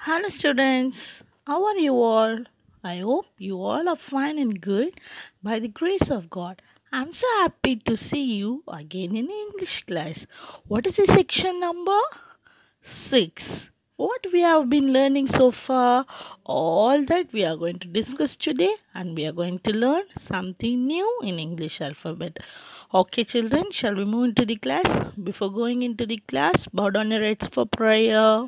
Hello, students. How are you all? I hope you all are fine and good by the grace of God. I'm so happy to see you again in English class. What is the section number? 6. What we have been learning so far, all that we are going to discuss today, and we are going to learn something new in English alphabet. Okay, children, shall we move into the class? Before going into the class, bow down your heads for prayer.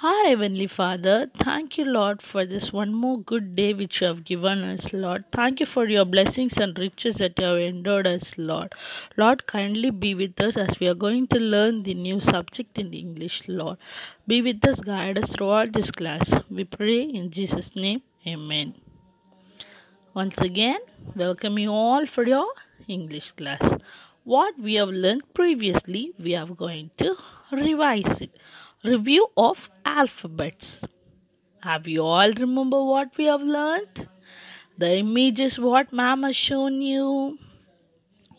Our Heavenly Father, thank you, Lord, for this one more good day which you have given us, Lord. Thank you for your blessings and riches that you have endured us, Lord. Lord, kindly be with us as we are going to learn the new subject in English, Lord. Be with us, guide us throughout this class. We pray in Jesus' name, Amen. Once again, welcome you all for your English class. What we have learned previously, we are going to revise it. Review of alphabets. Have you all remember what we have learned? The images what ma'am has shown you.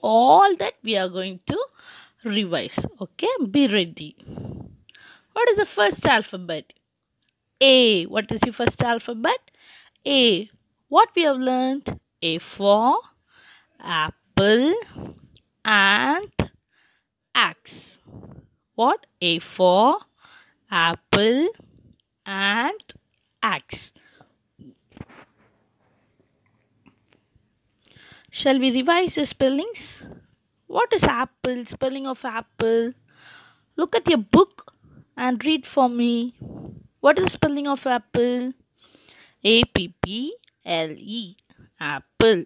All that we are going to revise. Okay, be ready. What is the first alphabet? A. What is the first alphabet? A. What we have learned? A for apple, ant, axe. What? A for apple, ant, axe. Shall we revise the spellings? What is apple? Spelling of apple. Look at your book and read for me. What is the spelling of apple? A-P-P-L-E. Apple.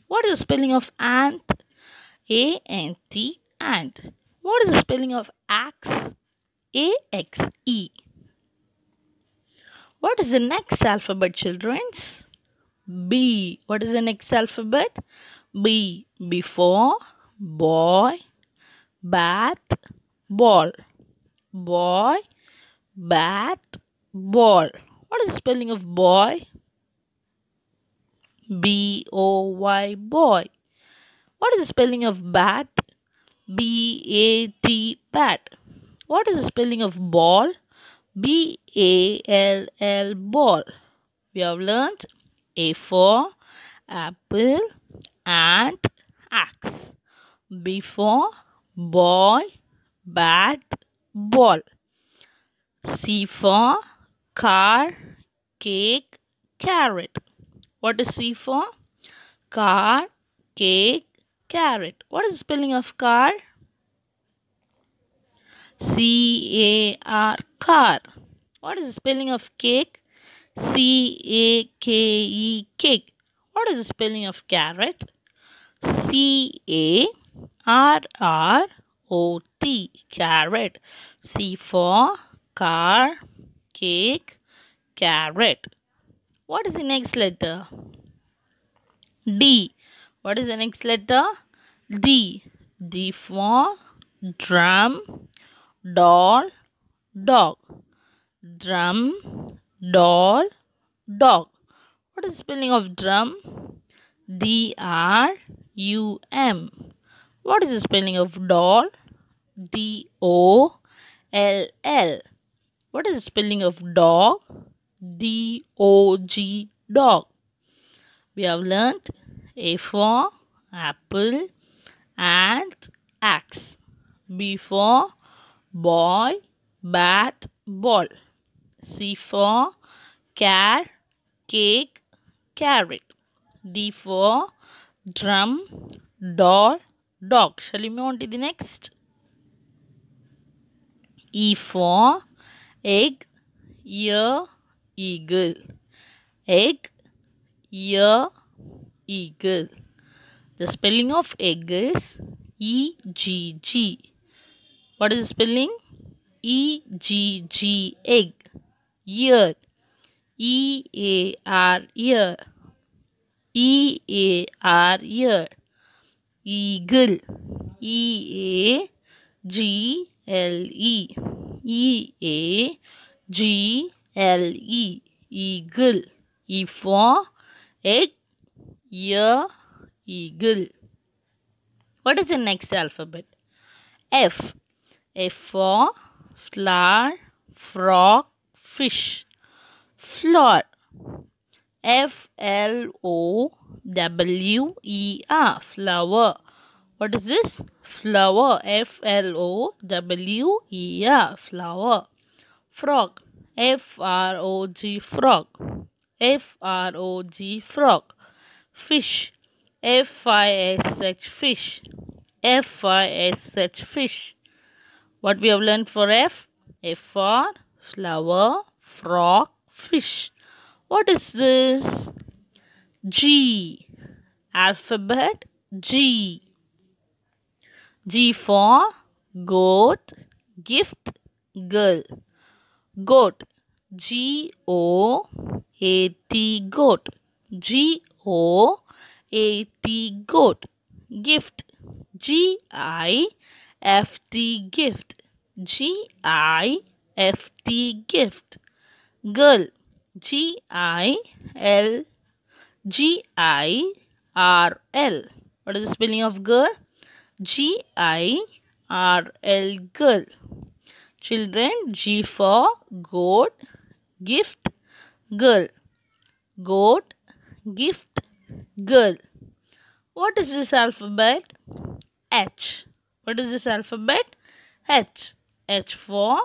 What is the spelling of ant? A-N-T. Ant. What is the spelling of axe? A-X-E. What is the next alphabet, children? B. What is the next alphabet? B. B for boy, bat, ball. Boy, bat, ball. What is the spelling of boy? B-O-Y, boy. What is the spelling of bat? B-A-T, bat. What is the spelling of ball? B-A-L-L, ball. We have learned A for apple, ant, axe. B for boy, bat, ball. C for car, cake, carrot. What is C for? Car, cake, carrot. What is the spelling of car? C-A-R, car. What is the spelling of cake? C-A-K-E, cake. What is the spelling of carrot? C-A-R-R-O-T, carrot. C for car, cake, carrot. What is the next letter? D. What is the next letter? D. D for drum, doll, dog. Drum, doll, dog. What is the spelling of drum? D-R-U-M. What is the spelling of doll? D-O-L-L. What is the spelling of dog? D-O-G, dog. We have learnt A for apple, ant, axe. B for boy, bat, ball. C for cat, cake, carrot. D for drum, doll, dog. Shall we move on to the next? E for egg, ear, eagle. Egg, ear, eagle. The spelling of egg is E-G-G. What is the spelling? E-G-G, egg. Ear, E-A-R, ear. E-A-R, ear. Eagle, E-A-G-L-E. E-A-G-L-E, eagle. E for egg, ear, eagle. What is the next alphabet? F. F for flower, frog, fish. Flower. Flower. Flower. What is this? Flower. Flower. Flower. Frog. Frog. Frog. Fish. Fish. Fish. What we have learned for F? F for flower, frog, fish. What is this? G. Alphabet G. G for goat, gift, girl. Goat. G-O-A-T, goat. G-O-A-T, goat. Gift. G-I-F-T, gift. G-I-F-T, gift. Girl. G-I-L, G-I-R-L. What is the spelling of girl? G-I-R-L, girl. Children, G for goat, gift, girl. Goat, gift, girl. What is this alphabet? H. What is this alphabet? H. H for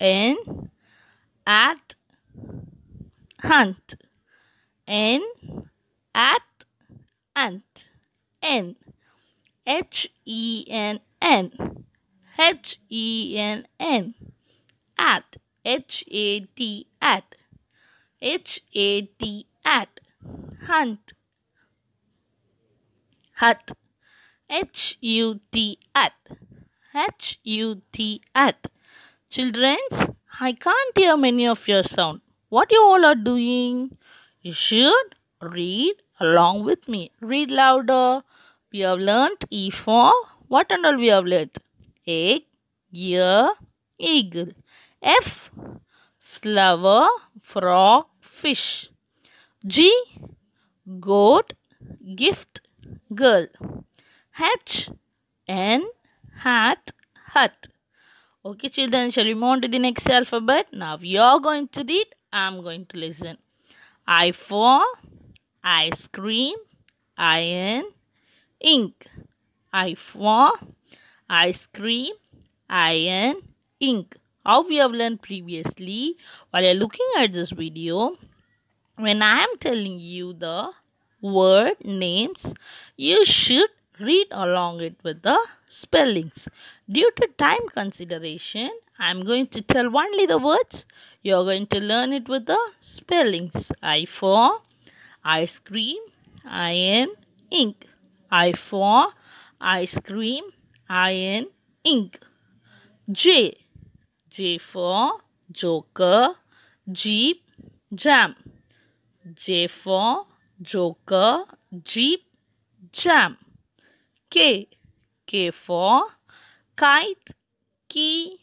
N, at, hunt. N, at, ant. N. H-E-N-N. H-E-N-N. At. H-A-T, at. H-A-T, at. Hunt. Hut. H-U-T, at. H-U-T, at. Children, I can't hear many of your sound. What you all are doing? You should read along with me. Read louder. We have learnt E for what and all we have learnt? Egg, ear, eagle. F, flower, frog, fish. G, goat, gift, girl. H, N, hat, hut. Okay, children, shall we move on to the next alphabet? Now you are going to read, I am going to listen. I for ice cream, iron, ink. I for ice cream, iron, ink. How we have learned previously, while you are looking at this video, when I am telling you the word names, you should read along it with the spellings. Due to time consideration, I am going to tell only the words. You are going to learn it with the spellings. I for ice cream, iron, ink. I for ice cream, iron, ink. J. J for joker, jeep, jam. J for joker, jeep, jam. K. K for kite, key,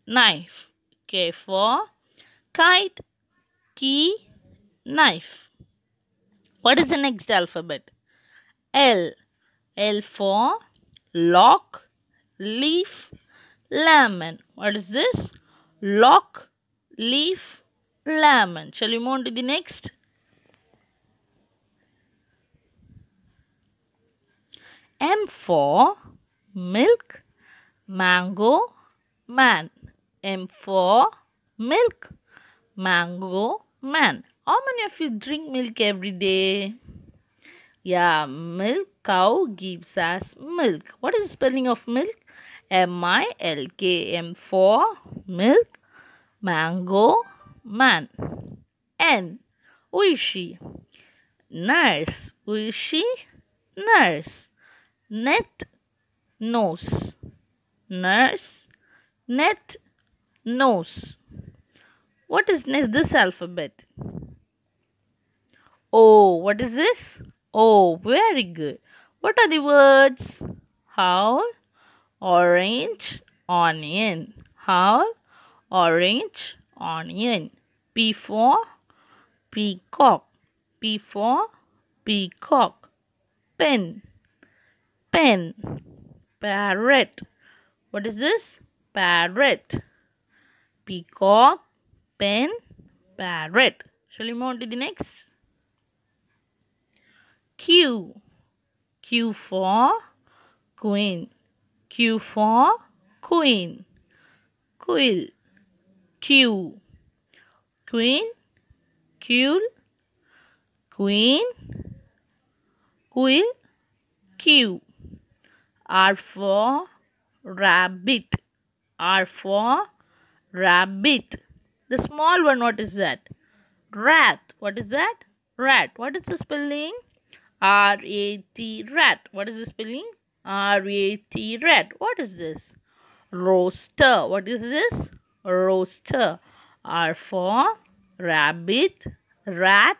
knife. K for kite, key, knife. What is the next alphabet? L. L for lock, leaf, lemon. What is this? Lock, leaf, lemon. Shall we move on to the next? M for milk, mango, man. M for milk, mango, man. How many of you drink milk every day? Yeah, milk cow gives us milk. What is the spelling of milk? M-I-L-K. M for milk, mango, man. N. Who is she? Nurse. Who is she? Nurse. Net, nose. Nurse, net, nose. What is next this alphabet? O. What is this? O. Very good. What are the words? Howl, orange, onion. Howl, orange, onion. P for peacock. P for peacock. Pen. Pen. Parrot. What is this? Parrot. peacock, pen, parrot. Shall we move on to the next? Q. Q for queen. Q for queen. Quill. Q. Queen, quill, queen, quill, Q. R for rabbit. R for rabbit. The small one, what is that? Rat. What is that? Rat. What is the spelling? R-A-T, rat. What is the spelling? R-A-T, rat. What is this? Roaster. What is this? Roaster. R for rabbit, rat,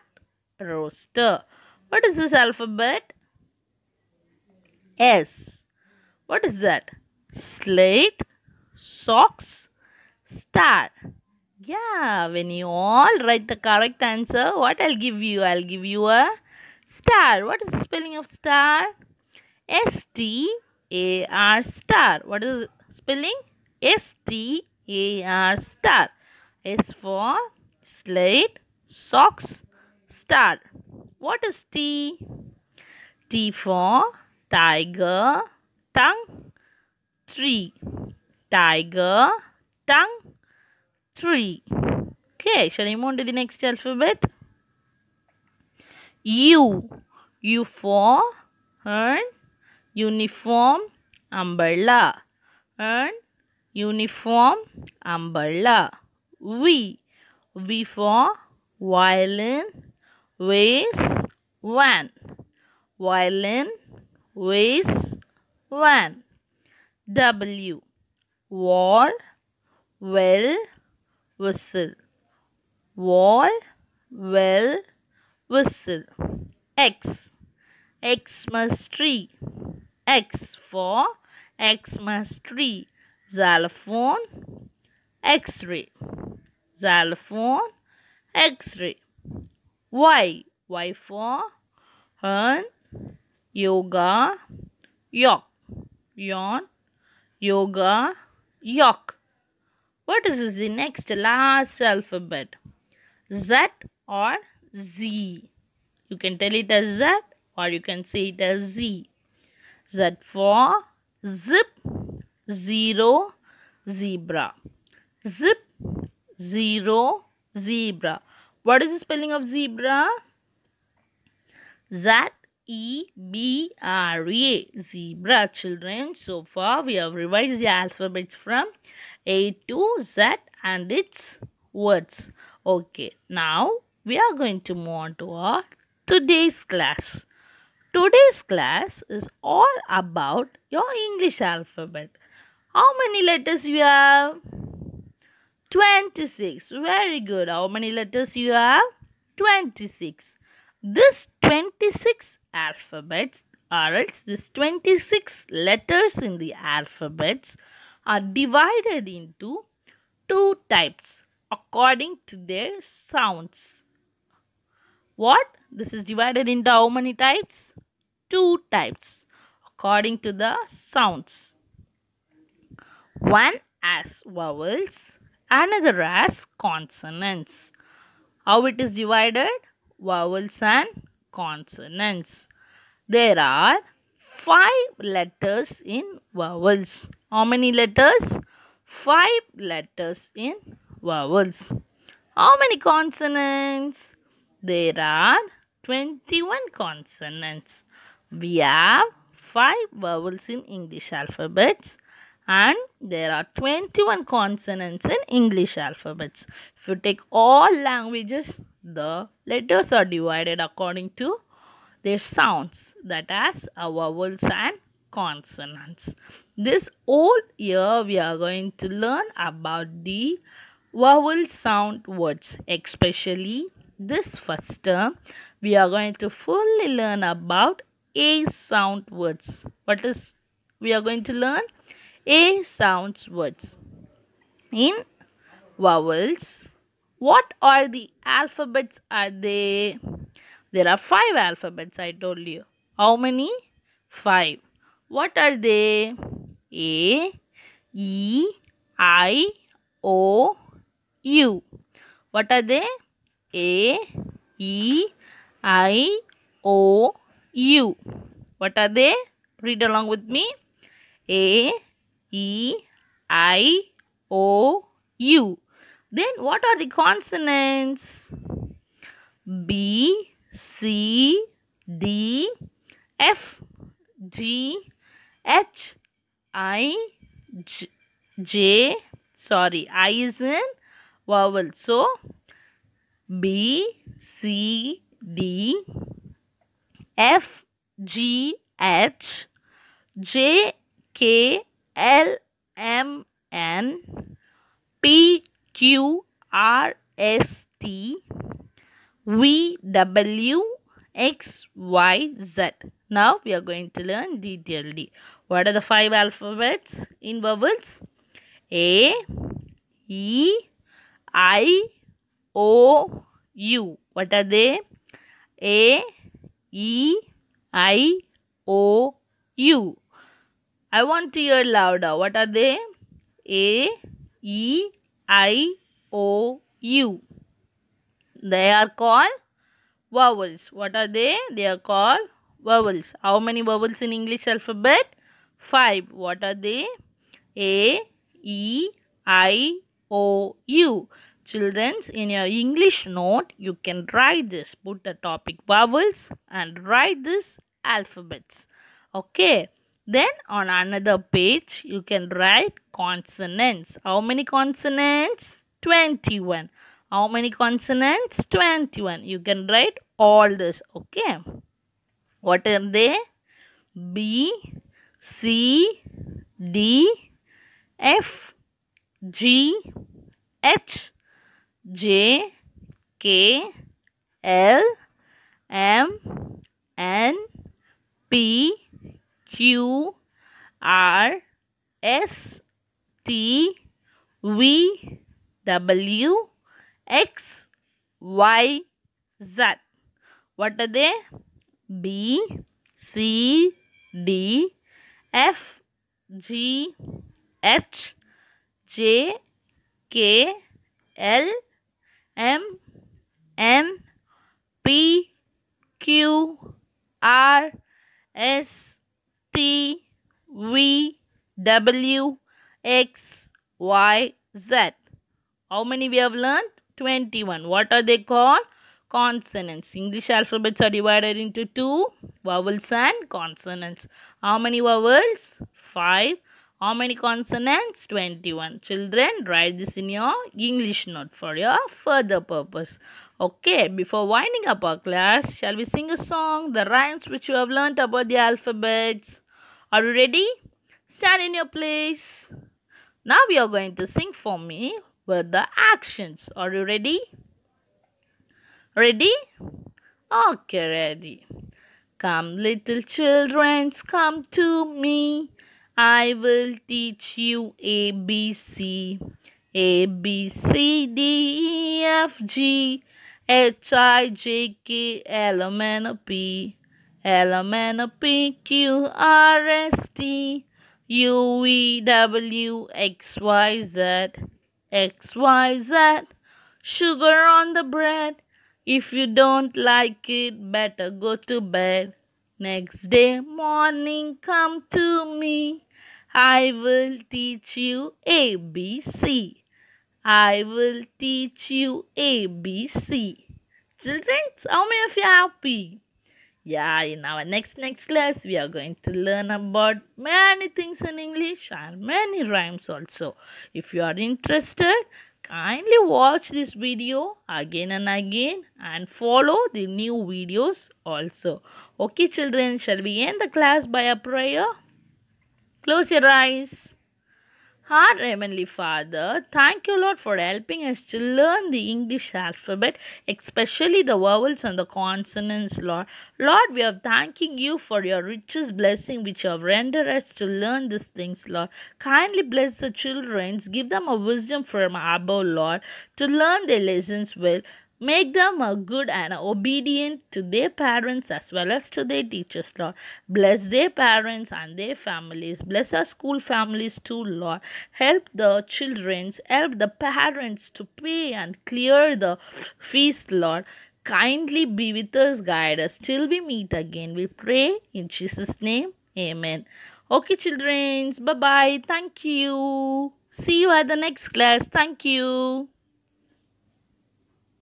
roaster. What is this alphabet? S. What is that? Slate, socks, star. Yeah, when you all write the correct answer, what I'll give you? I'll give you a star. What is the spelling of star? S-T-A-R, star. What is the spelling? S-T-A-R, star. S for slate, socks, star. What is T? T for tiger, tongue, tree. Tiger, tongue, tree. Okay, shall we move on to the next alphabet? U. U for urn, uniform, umbrella. Urn, uniform, umbrella. V. V for violin, vase, van. Violin, vase, van. W. Wall, well, whistle. Wall, well, whistle. X. Xmas tree. X for Xmas tree. Xylophone, X-ray. Xylophone, X-ray. Y. Y for urn, yoga, york. Yawn, yoga, york. What is the next last alphabet? Z or Z. You can tell it as Z or you can say it as Z. Z for zip, zero, zebra. Zip, zero, zebra. What is the spelling of zebra? Z-E-B-R-A. Zebra, children. So far we have revised the alphabets from A to Z and its words. Okay, now we are going to move on to our today's class. Today's class is all about your English alphabet. How many letters you have? 26. Very good. How many letters you have? 26. This 26 alphabets or else this 26 letters in the alphabets are divided into two types according to their sounds. What? This is divided into how many types? Two types according to the sounds. One as vowels, another as consonants. How it is divided? Vowels and consonants. There are 5 letters in vowels. How many letters? 5 letters in vowels. How many consonants? There are 21 consonants. We have 5 vowels in English alphabets and there are 21 consonants in English alphabets. If you take all languages, the letters are divided according to their sounds, that as vowels and consonants. This whole year we are going to learn about the vowel sound words. Especially this first term we are going to fully learn about A sound words. What is we are going to learn? A sounds words. In vowels, what are the alphabets are they? There are 5 alphabets I told you. How many? 5. What are they? A, E, I, O, U. What are they? A, E, I, O, U. What are they? Read along with me. A, E, I, O, U. Then what are the consonants? B, C, D, F, G, H, I, J. Sorry, I is in vowel. So, B, C, D, F, G, H, J, K, L, M, N, P, Q, R, S, T, V, W, X, Y, Z. Now we are going to learn detailedly. What are the 5 alphabets in vowels? A, E, I, O, U. What are they? A, E, I, O, U. I want to hear louder. What are they? A, E, I, O, U. They are called vowels. What are they? They are called vowels. How many vowels in English alphabet? 5. What are they? A, E, I, O, U. Children, in your English note, you can write this. Put the topic vowels and write this alphabets. Okay. Then on another page, you can write consonants. How many consonants? 21. How many consonants? 21. You can write all this. Okay. What are they? B, C, D, F, G, H, J, K, L, M, N, P, Q, R, S, T, V, W, X, Y, Z. What are they? B, C, D, F, G, H, J, K, L, M, N, P, Q, R, S, T, V, W, X, Y, Z. How many we have learned? 21. What are they called? Consonants. English alphabets are divided into 2, vowels and consonants. How many vowels? 5. How many consonants? 21. Children, write this in your English note for your further purpose. Okay, before winding up our class, shall we sing a song, the rhymes which you have learnt about the alphabets? Are you ready? Stand in your place. Now we are going to sing for me with the actions. Are you ready? Ready? Okay, ready. Come, little children, come to me. I will teach you A, B, C. A, B, C, D, E, F, G, H, I, J, K, L, M, N, P. L, M, N, P, Q, R, S, T. U, V, W, X, Y, Z. X, Y, Z. Sugar on the bread. If you don't like it, better go to bed. Next day morning, come to me. I will teach you A, B, C. I will teach you A, B, C. Children, how many of you are happy? Yeah, in our next class, we are going to learn about many things in English and many rhymes also. If you are interested, kindly watch this video again and again and follow the new videos also. Okay, children, shall we end the class by a prayer? Close your eyes. Our Heavenly Father, thank you, Lord, for helping us to learn the English alphabet, especially the vowels and the consonants, Lord. Lord, we are thanking you for your richest blessing which you have rendered us to learn these things, Lord. Kindly bless the children, give them a wisdom from above, Lord, to learn their lessons well. Make them good and obedient to their parents as well as to their teachers, Lord. Bless their parents and their families. Bless our school families too, Lord. Help the children, help the parents to pay and clear the fees, Lord. Kindly be with us, guide us till we meet again. We pray in Jesus' name. Amen. Okay, children. Bye bye. Thank you. See you at the next class. Thank you.